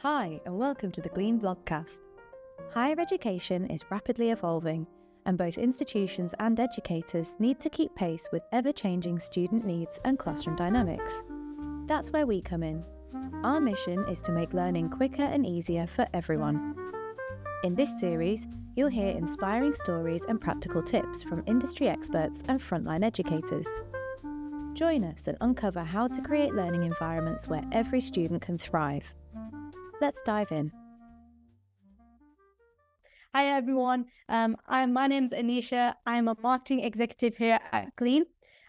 Hi, and welcome to the Glean blogcast. Higher education is rapidly evolving, and both institutions and educators need to keep pace with ever-changing student needs and classroom dynamics. That's where we come in. Our mission is to make learning quicker and easier for everyone. In this series, you'll hear inspiring stories and practical tips from industry experts and frontline educators. Join us and uncover how to create learning environments where every student can thrive. Let's dive in. Hi everyone, my name's Anisha. I'm a marketing executive here at Glean,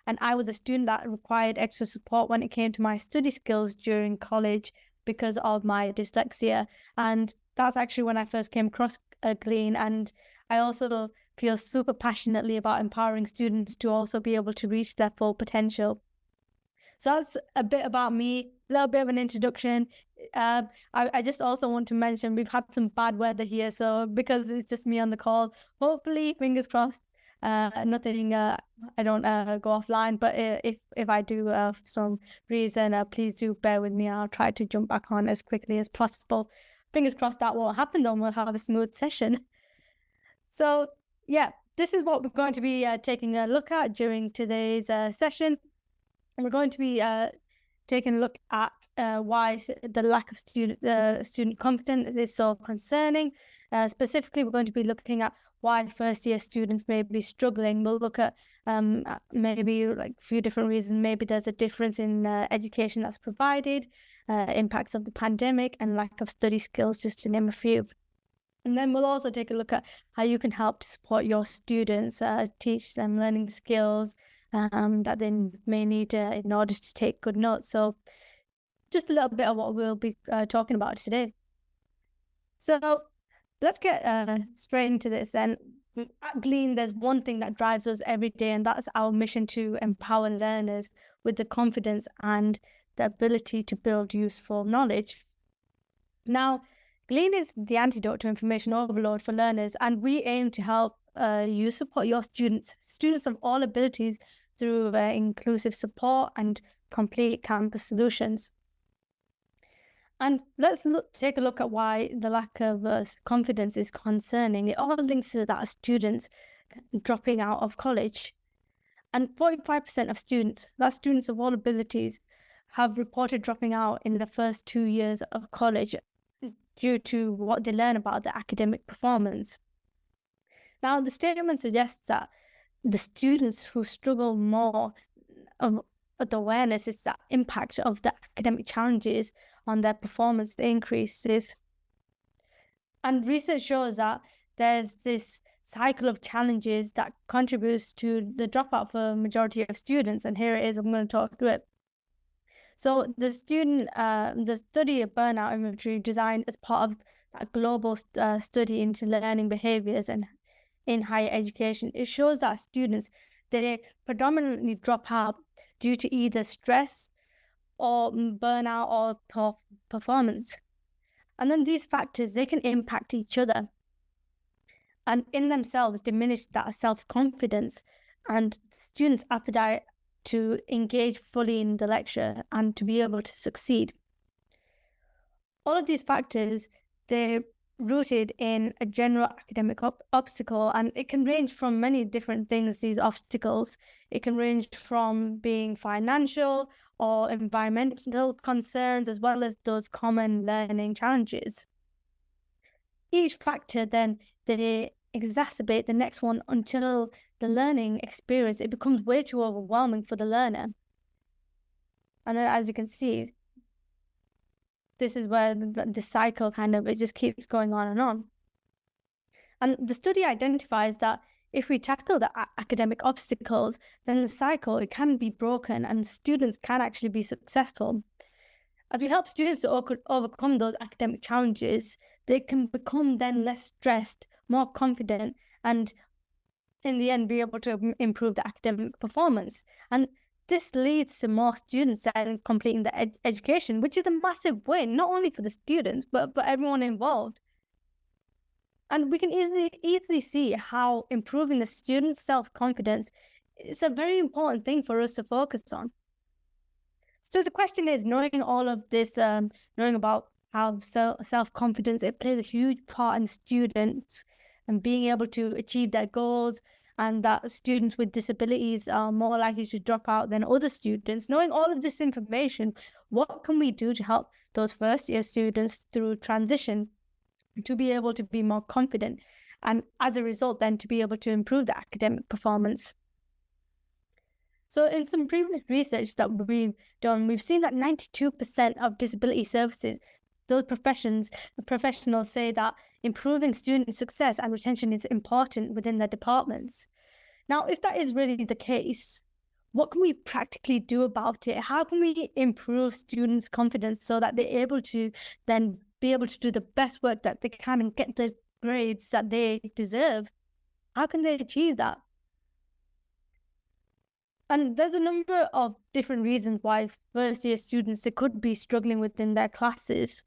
and I was a student that required extra support when it came to my study skills during college because of my dyslexia. And that's actually when I first came across Glean, and I also feel super passionately about empowering students to also be able to reach their full potential. So that's a bit about me, a little bit of an introduction. I just also want to mention we've had some bad weather here, so because it's just me on the call, hopefully, fingers crossed, nothing, I don't go offline. But if I do for some reason, please do bear with me. I'll try to jump back on as quickly as possible. Fingers crossed that won't happen, though, and we'll have a smooth session. So yeah, this is what we're going to be taking a look at during today's session. And we're going to be taking a look at why the lack of student confidence is so concerning. Specifically, we're going to be looking at why first-year students may be struggling. We'll look at maybe like a few different reasons. Maybe there's a difference in education that's provided, impacts of the pandemic, and lack of study skills, just to name a few. And then we'll also take a look at how you can help to support your students, teach them learning skills that they may need in order to take good notes. So just a little bit of what we'll be talking about today. So let's get straight into this then. At Glean, there's one thing that drives us every day, and that's our mission to empower learners with the confidence and the ability to build useful knowledge. Now, Glean is the antidote to information overload for learners, and we aim to help you support your students of all abilities through inclusive support and complete campus solutions. And let's take a look at why the lack of confidence is concerning. It all links to that students dropping out of college. And 45% of students, that's students of all abilities, have reported dropping out in the first 2 years of college due to what they learn about their academic performance. Now, the statement suggests that the students who struggle more of the awareness is the impact of the academic challenges on their performance increases. And research shows that there's this cycle of challenges that contributes to the dropout for a majority of students. And here it is, I'm going to talk through it. So the study of burnout inventory designed as part of that global study into learning behaviors and in higher education, it shows that students, they predominantly drop out due to either stress or burnout or poor performance. And then these factors, they can impact each other and in themselves diminish that self-confidence and students' appetite to engage fully in the lecture and to be able to succeed. All of these factors, they're rooted in a general academic obstacle, and it can range from many different things, these obstacles. It can range from being financial or environmental concerns, as well as those common learning challenges. Each factor then, they exacerbate the next one until the learning experience, it becomes way too overwhelming for the learner. And then, as you can see, this is where the cycle it just keeps going on and on. And the study identifies that if we tackle the academic obstacles, then the cycle, it can be broken and students can actually be successful. As we help students to overcome those academic challenges, they can become then less stressed, more confident, and in the end be able to improve the academic performance. And this leads to more students completing the education, which is a massive win, not only for the students, but everyone involved. And we can easily see how improving the students' self-confidence is a very important thing for us to focus on. So the question is, knowing all of this, knowing about have self-confidence. It plays a huge part in students and being able to achieve their goals, and that students with disabilities are more likely to drop out than other students. Knowing all of this information, what can we do to help those first year students through transition to be able to be more confident, and as a result then to be able to improve their academic performance? So in some previous research that we've done, we've seen that 92% of disability services, those professionals say that improving student success and retention is important within their departments. Now, if that is really the case, what can we practically do about it? How can we improve students' confidence so that they're able to then be able to do the best work that they can and get the grades that they deserve? How can they achieve that? And there's a number of different reasons why first year students, they could be struggling within their classes.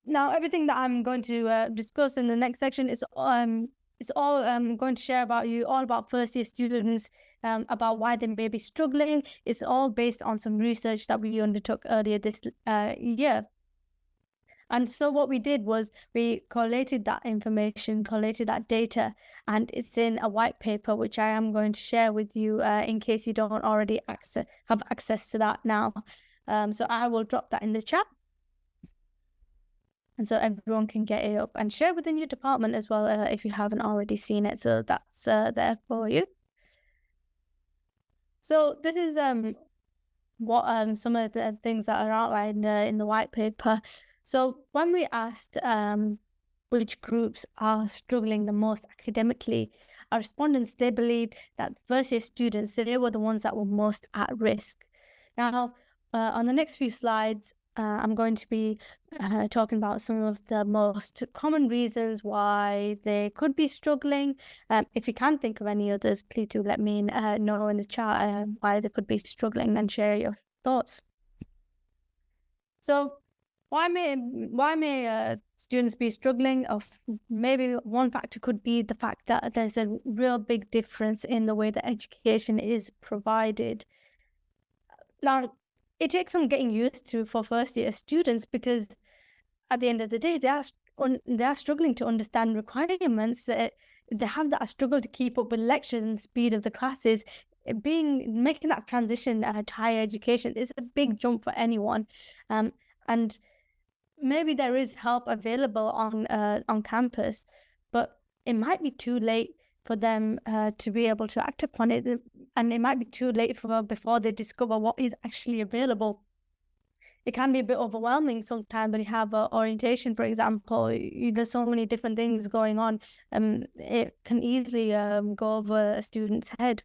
Now, everything that I'm going to discuss in the next section is all I'm going to share about you, all about first year students, about why they may be struggling. It's all based on some research that we undertook earlier this year. And so what we did was we collated that information, collated that data, and it's in a white paper, which I am going to share with you in case you don't already have access to that now. So I will drop that in the chat. And so everyone can get it up and share within your department as well if you haven't already seen it. So that's there for you. So this is what some of the things that are outlined in the white paper. So when we asked which groups are struggling the most academically, our respondents, they believed that first year students, they were the ones that were most at risk. Now, on the next few slides, I'm going to be talking about some of the most common reasons why they could be struggling. If you can think of any others, please do let me know in the chat why they could be struggling and share your thoughts. So why may students be struggling? Maybe one factor could be the fact that there's a real big difference in the way that education is provided. Now, it takes some getting used to for first year students, because at the end of the day, they are struggling to understand requirements. They have that struggle to keep up with lectures and the speed of the classes. Making that transition to higher education is a big jump for anyone, and maybe there is help available on campus, but it might be too late for them to be able to act upon it, and it might be too late before they discover what is actually available. It can be a bit overwhelming sometimes when you have orientation, for example. There's so many different things going on, and it can easily go over a student's head.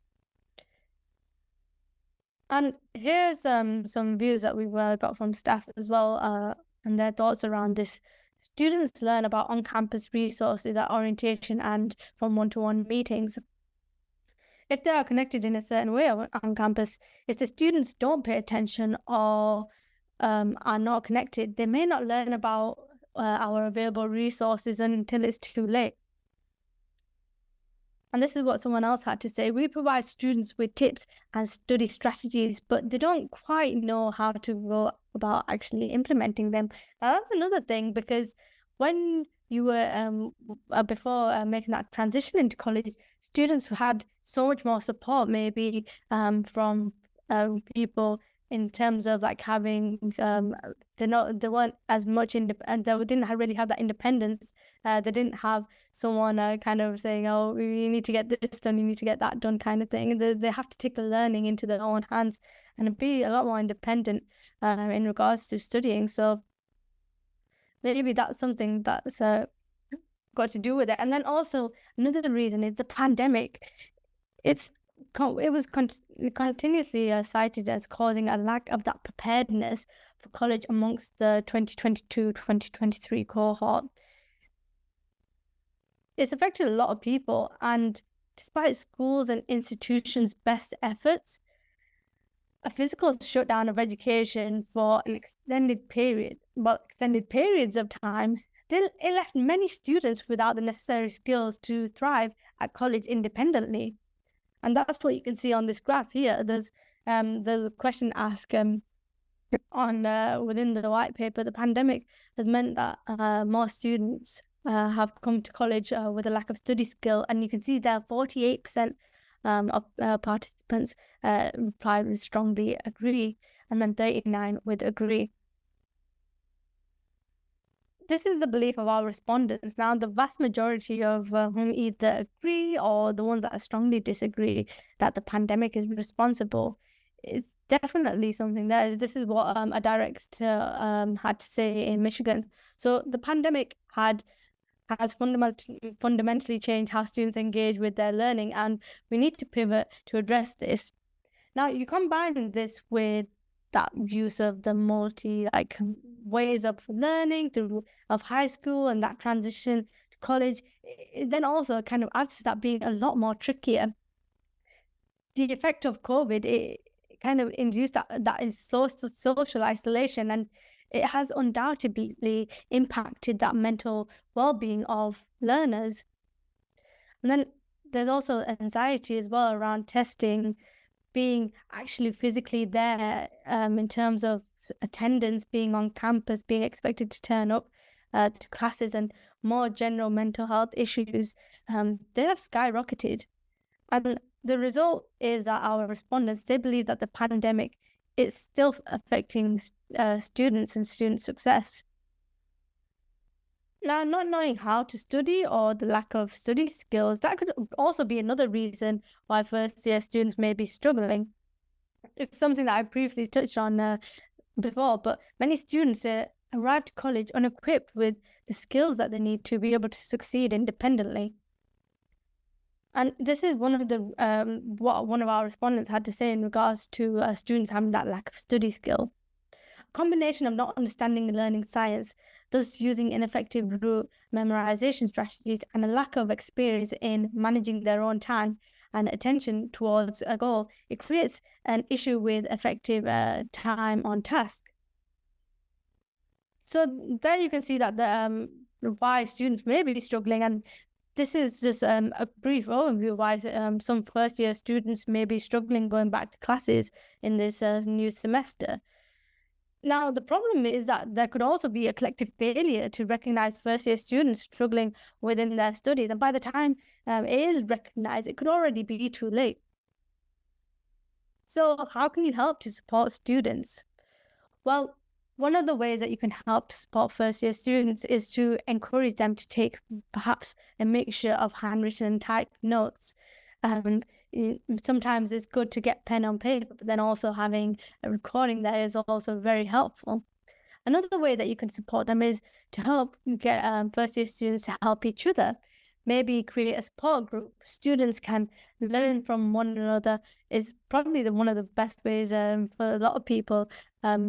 And here's some views that we've got from staff as well, and their thoughts around this. Students learn about on-campus resources at orientation and from one-to-one meetings. If they are connected in a certain way on campus, if the students don't pay attention or are not connected, they may not learn about our available resources until it's too late. And this is what someone else had to say. We provide students with tips and study strategies, but they don't quite know how to go about actually implementing them. Now, that's another thing, because when you were before making that transition into college, students had so much more support, maybe from people in terms of like having they weren't as much and they didn't really have that independence. They didn't have someone kind of saying, oh, you need to get this done, you need to get that done, kind of thing. They have to take the learning into their own hands and be a lot more independent in regards to studying. So maybe that's something that's got to do with it. And then also another reason is the pandemic. It was continuously cited as causing a lack of that preparedness for college amongst the 2022-2023 cohort. It's affected a lot of people, and despite schools and institutions' best efforts, a physical shutdown of education for an extended periods of time, it left many students without the necessary skills to thrive at college independently. And that's what you can see on this graph here. There's a question asked, on within the white paper, the pandemic has meant that more students have come to college with a lack of study skill, and you can see there 48% of participants replied with strongly agree, and then 39 with agree. This is the belief of our respondents. Now, the vast majority of whom either agree or the ones that strongly disagree that the pandemic is responsible. It's definitely something there. This is what a director had to say in Michigan. So the pandemic has fundamentally changed how students engage with their learning, and we need to pivot to address this. Now, you combine this with that use of the ways of learning of high school and that transition to college, it then also kind of adds to that being a lot more trickier. The effect of COVID, it kind of induced that is social isolation, and it has undoubtedly impacted that mental well-being of learners. And then there's also anxiety as well around testing, being actually physically there, in terms of attendance, being on campus, being expected to turn up to classes, and more general mental health issues, they have skyrocketed. And the result is that our respondents, they believe that the pandemic is still affecting students and student success. Now, not knowing how to study or the lack of study skills, that could also be another reason why first year students may be struggling. It's something that I briefly touched on before, but many students arrive to college unequipped with the skills that they need to be able to succeed independently. And this is one of the what one of our respondents had to say in regards to students having that lack of study skill. Combination of not understanding and learning science, thus using ineffective rote memorization strategies, and a lack of experience in managing their own time and attention towards a goal, it creates an issue with effective time on task. So there you can see that the why students may be struggling, and this is just a brief overview of why some first year students may be struggling going back to classes in this new semester. Now, the problem is that there could also be a collective failure to recognize first year students struggling within their studies. And by the time it is recognized, it could already be too late. So, how can you help to support students? Well, one of the ways that you can help to support first year students is to encourage them to take perhaps a mixture of handwritten and typed notes. Sometimes it's good to get pen on paper, but then also having a recording there is also very helpful. Another way that you can support them is to help get first year students to help each other. Maybe create a support group. Students can learn from one another is probably one of the best ways for a lot of people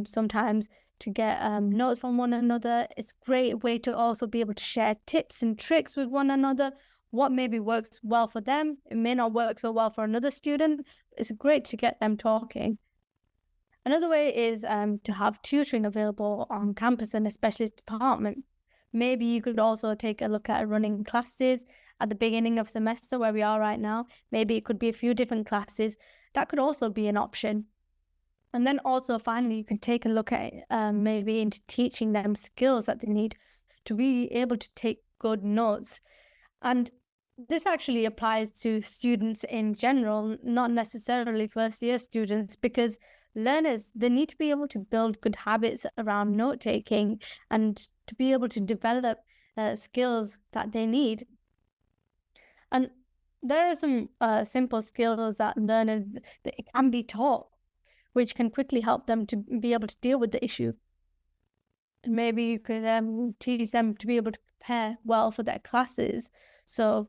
sometimes to get notes from one another. It's a great way to also be able to share tips and tricks with one another. What maybe works well for them, it may not work so well for another student. It's great to get them talking. Another way is to have tutoring available on campus and a specialist department. Maybe you could also take a look at running classes at the beginning of semester where we are right now. Maybe it could be a few different classes. That could also be an option. And then also finally, you can take a look at maybe into teaching them skills that they need to be able to take good notes. And this actually applies to students in general, not necessarily first year students, because learners, they need to be able to build good habits around note taking and to be able to develop skills that they need. And there are some simple skills that learners that can be taught, which can quickly help them to be able to deal with the issue. Maybe you could teach them to be able to prepare well for their classes. So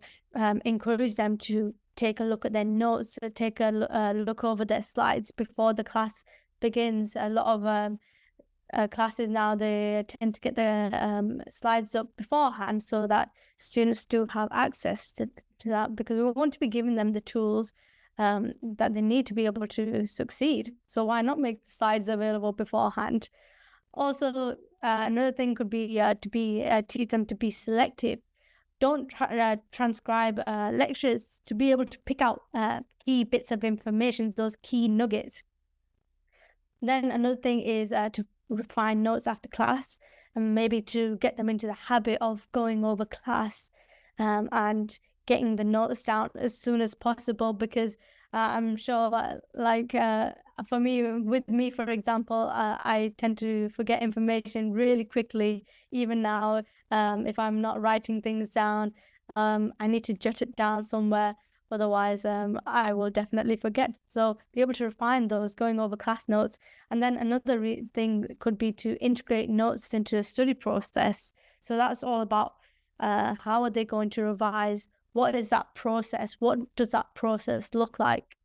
encourage them to take a look at their notes, take a look over their slides before the class begins. A lot of classes now, they tend to get their slides up beforehand so that students do have access to that, because we want to be giving them the tools that they need to be able to succeed. So why not make the slides available beforehand? Also, another thing could be teach them to be selective. Don't transcribe lectures, to be able to pick out key bits of information, those key nuggets. Then another thing is to refine notes after class, and maybe to get them into the habit of going over class and getting the notes down as soon as possible, because I'm sure that, like, for me, with me, for example, I tend to forget information really quickly. Even now, if I'm not writing things down, I need to jot it down somewhere. Otherwise, I will definitely forget. So be able to refine those going over class notes. And then another thing could be to integrate notes into the study process. So that's all about how are they going to revise? What is that process? What does that process look like?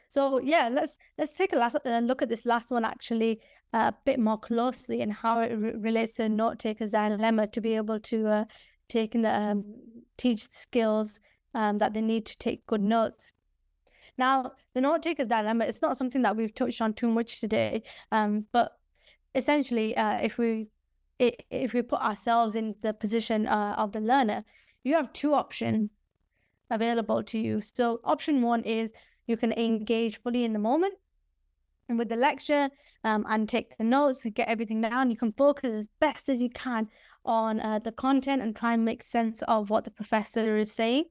So yeah, let's take a look at this last one actually a bit more closely, and how it relates to note taker's dilemma, to be able to take in the teach the skills that they need to take good notes. Now, the note taker's dilemma is not something that we've touched on too much today, but essentially, if we put ourselves in the position of the learner, you have two options available to you. So option one is you can engage fully in the moment and with the lecture, and take the notes and get everything down. You can focus as best as you can on the content and try and make sense of what the professor is saying.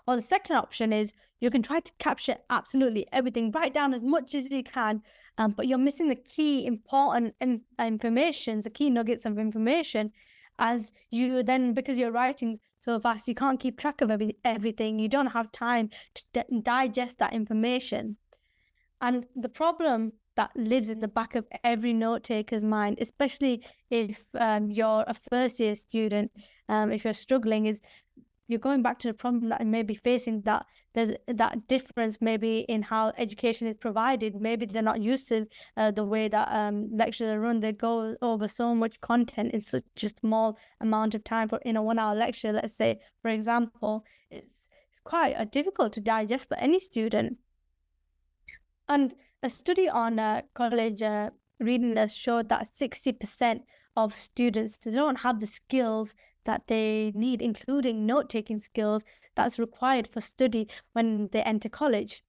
Or the second option is you can try to capture absolutely everything, write down as much as you can, but you're missing the key important information, the key nuggets of information, as you then, because you're writing so fast, you can't keep track of everything. You don't have time to digest that information. And the problem that lives in the back of every note taker's mind, especially if you're a first year student, if you're struggling, is you're going back to the problem that may be facing, that there's that difference maybe in how education is provided. Maybe they're not used to the way that lectures are run. They go over so much content in such a small amount of time. For in a 1 hour lecture, let's say, for example, it's quite difficult to digest for any student. And a study on college readiness showed that 60% of students, they don't have the skills that they need, including note-taking skills that's required for study when they enter college.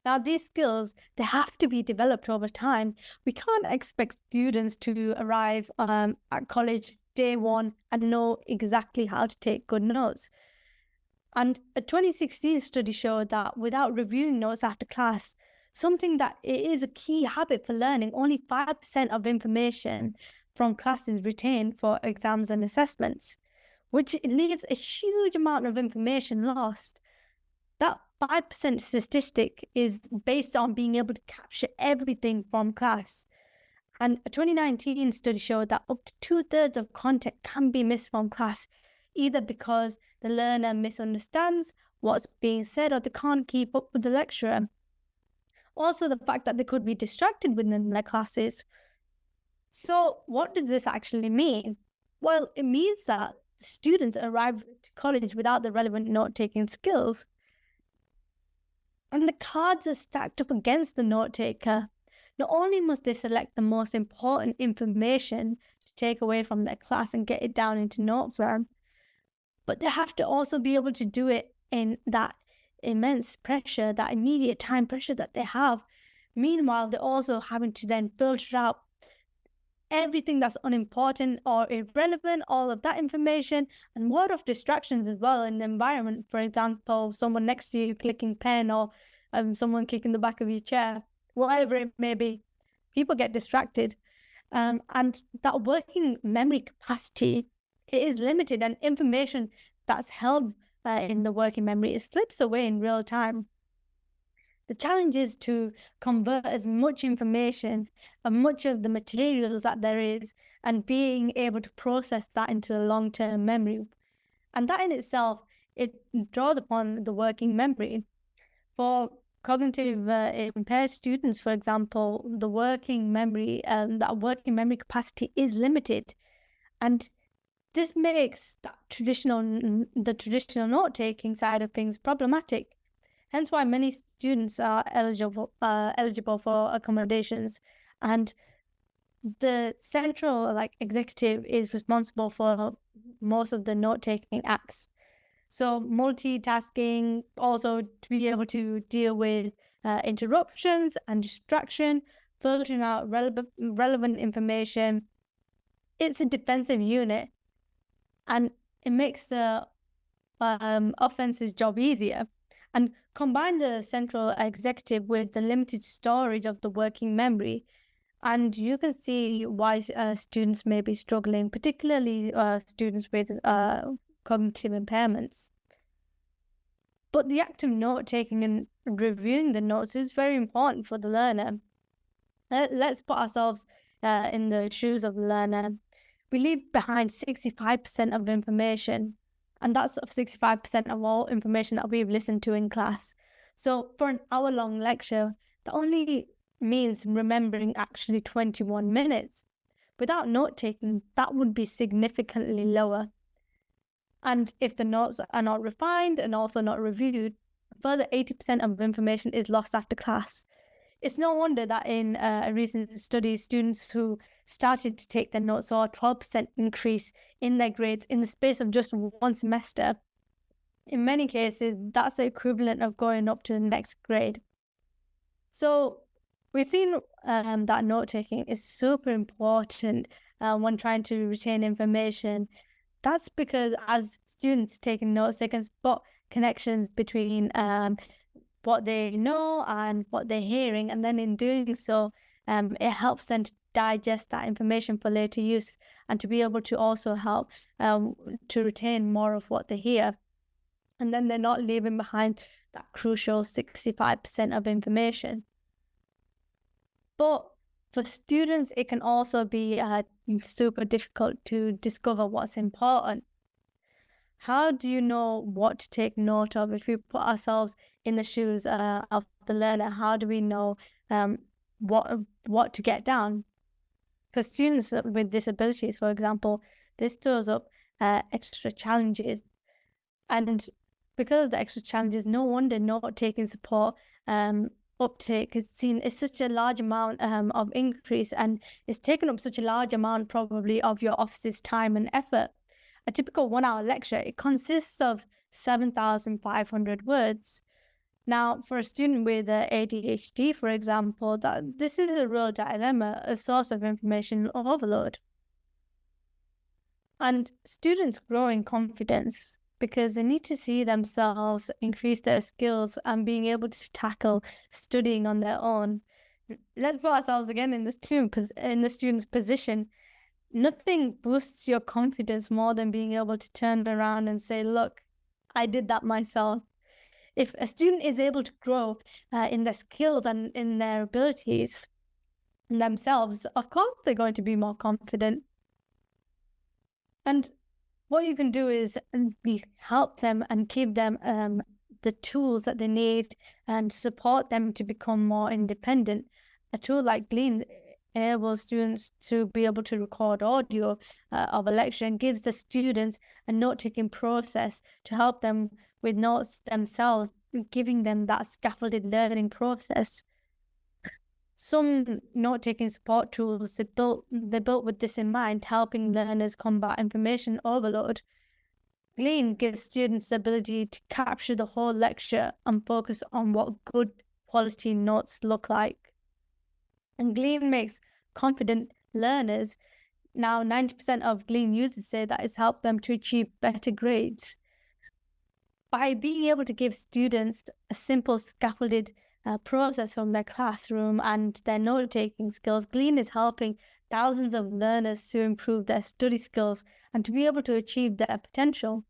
Now, these skills, they have to be developed over time. We can't expect students to arrive at college day one and know exactly how to take good notes. And a 2016 study showed that without reviewing notes after class, something that is a key habit for learning, only 5% of information from class is retained for exams and assessments, which leaves a huge amount of information lost. That 5% statistic is based on being able to capture everything from class. And a 2019 study showed that up to 2/3 of content can be missed from class, either because the learner misunderstands what's being said or they can't keep up with the lecturer. Also, the fact that they could be distracted within their classes. So what does this actually mean? Well, it means that students arrive to college without the relevant note-taking skills. And the cards are stacked up against the note-taker. Not only must they select the most important information to take away from their class and get it down into note form, but they have to also be able to do it in that immense pressure, that immediate time pressure that they have. Meanwhile, they're also having to then filter out everything that's unimportant or irrelevant, all of that information, and word of distractions as well in the environment. For example, someone next to you clicking pen, or someone kicking the back of your chair, whatever it may be. People get distracted. And that working memory capacity, it is limited, and information that's held in the working memory, it slips away in real time. The challenge is to convert as much information and much of the materials that there is, and being able to process that into the long-term memory. And that in itself, it draws upon the working memory. For cognitive impaired students, for example, the working memory, that working memory capacity is limited. And this makes the traditional note-taking side of things problematic. Hence why many students are eligible for accommodations, and the central executive is responsible for most of the note-taking acts. So multitasking, also to be able to deal with interruptions and distraction, filtering out relevant information. It's a defensive unit, and it makes the offense's job easier. And combine the central executive with the limited storage of the working memory, and you can see why students may be struggling, particularly students with cognitive impairments. But the act of note taking and reviewing the notes is very important for the learner. Let's put ourselves in the shoes of the learner. We leave behind 65% of information, and that's 65% of all information that we've listened to in class. So for an hour-long lecture, that only means remembering actually 21 minutes. Without note-taking, that would be significantly lower. And if the notes are not refined and also not reviewed, a further 80% of information is lost after class. It's no wonder that in a recent study, students who started to take their notes saw a 12% increase in their grades in the space of just one semester. In many cases, that's the equivalent of going up to the next grade. So we've seen that note-taking is super important when trying to retain information. That's because as students taking notes, they can spot connections between what they know and what they're hearing, and then in doing so, it helps them to digest that information for later use and to be able to also help to retain more of what they hear. And then they're not leaving behind that crucial 65% of information. But for students, it can also be super difficult to discover what's important. How do you know what to take note of? If we put ourselves in the shoes of the learner, how do we know what to get down? For students with disabilities, for example, this throws up extra challenges. And because of the extra challenges, no wonder note-taking support uptake is seen as such a large amount of increase, and it's taken up such a large amount probably of your office's time and effort. A typical 1-hour lecture, it consists of 7,500 words. Now, for a student with ADHD, for example, this is a real dilemma, a source of information overload. And students grow in confidence because they need to see themselves increase their skills and being able to tackle studying on their own. Let's put ourselves again in the student's position. Nothing boosts your confidence more than being able to turn around and say, look, I did that myself. If a student is able to grow in their skills and in their abilities in themselves, of course they're going to be more confident. And what you can do is help them and give them the tools that they need and support them to become more independent. A tool like Glean enables students to be able to record audio of a lecture and gives the students a note-taking process to help them with notes themselves, giving them that scaffolded learning process. Some note-taking support tools they're built with this in mind, helping learners combat information overload. Glean gives students the ability to capture the whole lecture and focus on what good quality notes look like. And Glean makes confident learners. Now, 90% of Glean users say that it's helped them to achieve better grades. By being able to give students a simple scaffolded process from their classroom and their note-taking skills, Glean is helping thousands of learners to improve their study skills and to be able to achieve their potential.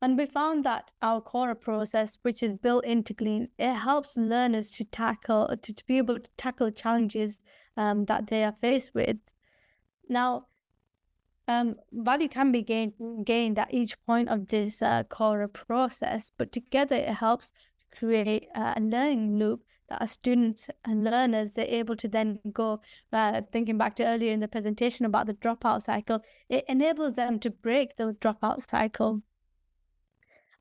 And we found that our Cora process, which is built into Glean, it helps learners to be able to tackle challenges that they are faced with. Now, value can be gained at each point of this Cora process, but together it helps to create a learning loop that our students and learners, they're able to then go, thinking back to earlier in the presentation about the dropout cycle, it enables them to break the dropout cycle.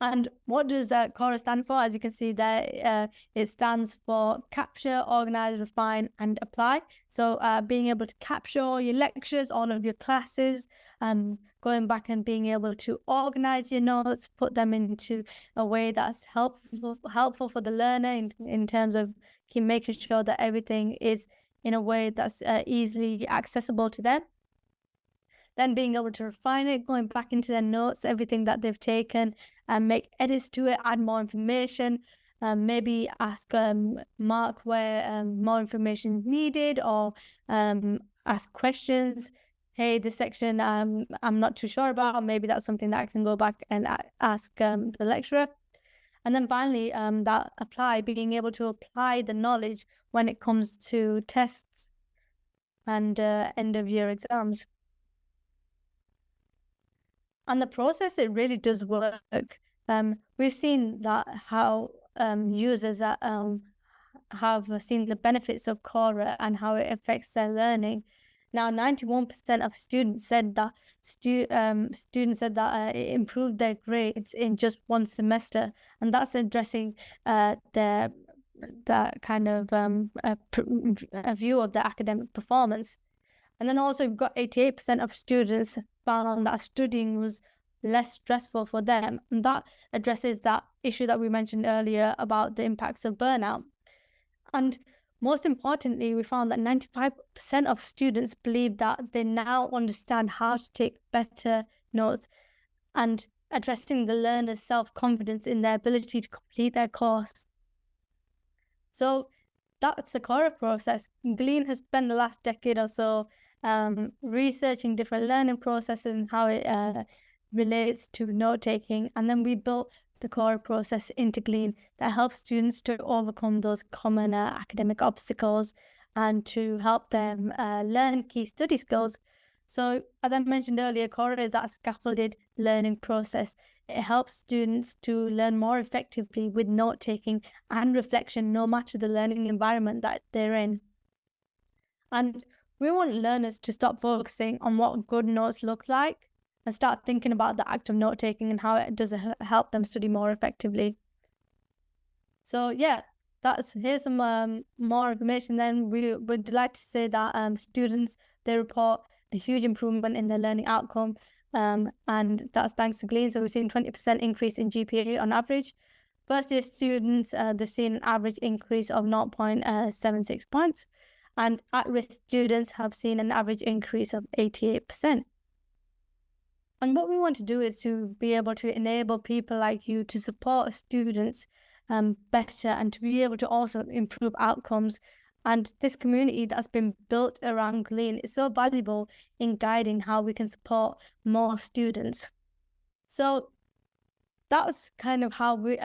And what does CORA stand for? As you can see there, it stands for capture, organize, refine, and apply. So being able to capture all your lectures, all of your classes, going back and being able to organize your notes, put them into a way that's helpful for the learner in terms of making sure that everything is in a way that's easily accessible to them. Then being able to refine it, going back into their notes, everything that they've taken, and make edits to it, add more information, maybe ask Mark where more information is needed, or ask questions. Hey, this section I'm not too sure about. Maybe that's something that I can go back and ask the lecturer. And then finally, that being able to apply the knowledge when it comes to tests and end of year exams. And the process, it really does work. We've seen that how users have seen the benefits of CORA and how it affects their learning. Now, 91% of students said that it improved their grades in just one semester, and that's addressing that kind of a view of their academic performance. And then also we've got 88% of students found that studying was less stressful for them. And that addresses that issue that we mentioned earlier about the impacts of burnout. And most importantly, we found that 95% of students believe that they now understand how to take better notes and addressing the learner's self-confidence in their ability to complete their course. So that's the CORA process. Glean has spent the last decade or so researching different learning processes and how it relates to note-taking. And then we built the CORA process into Glean that helps students to overcome those common academic obstacles and to help them learn key study skills. So as I mentioned earlier, CORA is that scaffolded learning process. It helps students to learn more effectively with note-taking and reflection, no matter the learning environment that they're in. And we want learners to stop focusing on what good notes look like and start thinking about the act of note-taking and how it does help them study more effectively. So yeah, here's some more information. Then we're delighted to say that students, they report a huge improvement in their learning outcome, and that's thanks to Glean. So we've seen 20% increase in GPA on average. First year students, they've seen an average increase of 0.76 points, and at-risk students have seen an average increase of 88%. And what we want to do is to be able to enable people like you to support students better and to be able to also improve outcomes. And this community that's been built around Glean is so valuable in guiding how we can support more students. So that's kind of how we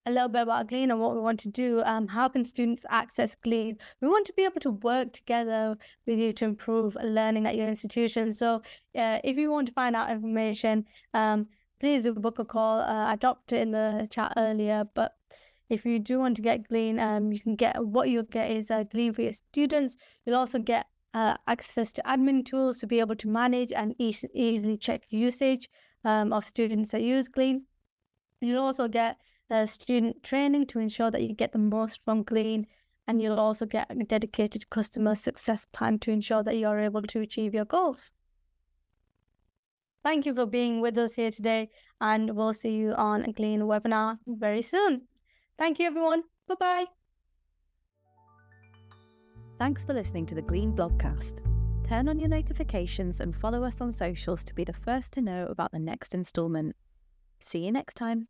a little bit about Glean and what we want to do. How can students access Glean? We want to be able to work together with you to improve learning at your institution. So if you want to find out information, please do book a call. I dropped it in the chat earlier, but if you do want to get Glean, you can get, what you'll get is Glean for your students. You'll also get access to admin tools to be able to manage and easily check usage of students that use Glean. You'll also get student training to ensure that you get the most from Glean, and you'll also get a dedicated customer success plan to ensure that you're able to achieve your goals. Thank you for being with us here today, and we'll see you on a Glean webinar very soon. Thank you, everyone. Bye-bye. Thanks for listening to the Glean blogcast. Turn on your notifications and follow us on socials to be the first to know about the next instalment. See you next time.